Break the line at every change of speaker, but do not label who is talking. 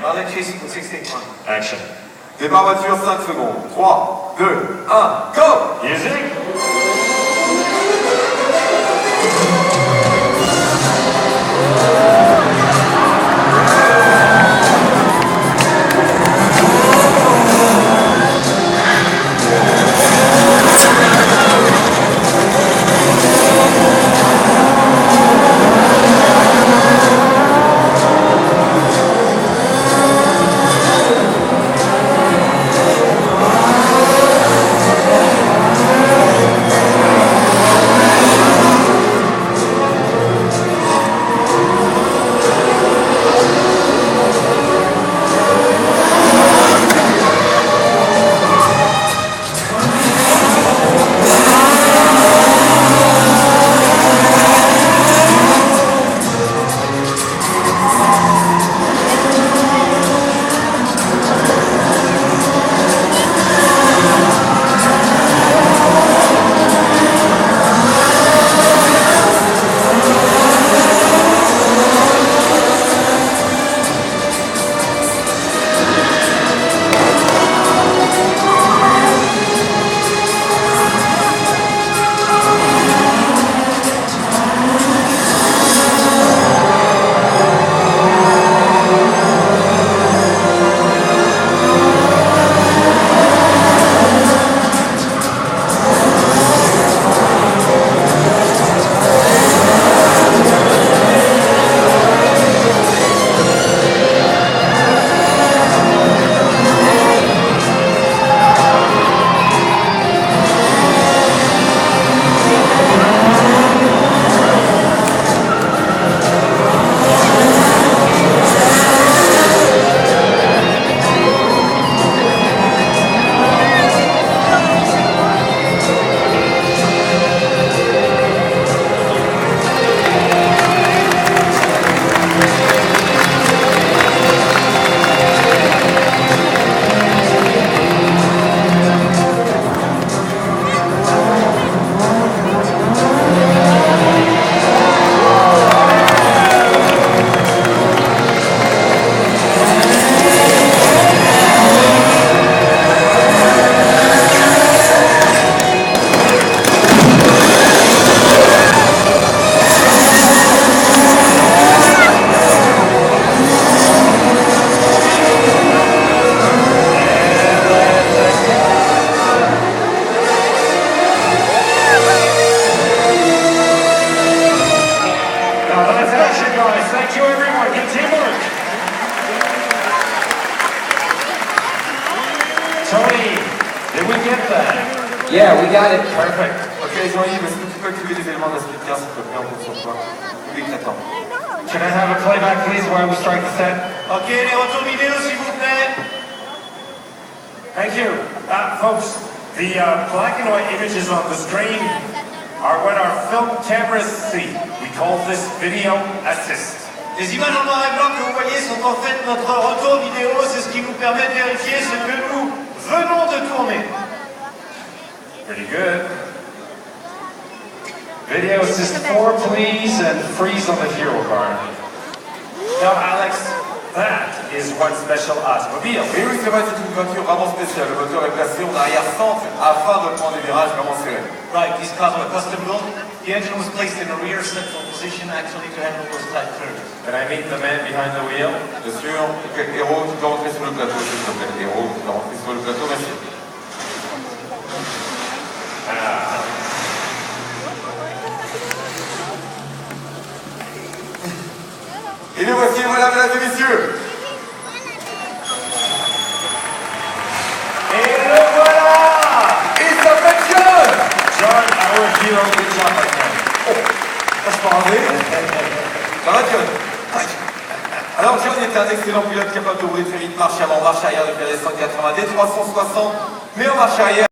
I'll chase for 16 points.
Action.
Départ voiture, 5 secondes. 3, 2, 1, go!
Music. Tony, did we get that?
Yeah, we got it.
Perfect.
Ok, Jean-Yves, est-ce que tu peux activer les éléments de la speaker, s'il te plaît, on compte sur toi. Public t'attend.
Can I have a playback, please, while we start the set?
Ok, les retours vidéo, s'il vous plaît.
Thank you. Folks, the black and white images on the screen are what our film cameras see. We call this video assist.
Les images en noir et blanc que vous voyez sont en fait notre retour vidéo. C'est ce qui nous permet de vérifier ce que nous venons de tourner.
Pretty good. Video assist 4, please, and freeze on the hero card.
Now, Alex, that is one special automobile.
Et oui, c'est vrai, c'est une voiture vraiment spéciale. Le moteur est placé en arrière-centre afin de prendre des virages vraiment serrés.
Right, these cars were custom built. The engine was placed in a rear central position actually to handle those tight curves.
Can I meet the man behind the wheel?
Bien sûr, Héros, tu peux rentrer sur le plateau, s'il te plaît. Héros, tu peux rentrer sur le plateau, merci. Et les voici, voilà, mesdames et messieurs.
Et le voilà!
Il s'appelle John!
John, our hero, good job, my friend.
Ça se passe bien. Ça va, John? Alors, John était un excellent pilote capable d'ouvrir très vite marche avant, marche arrière, de faire des 180, des 360, mais en marche arrière.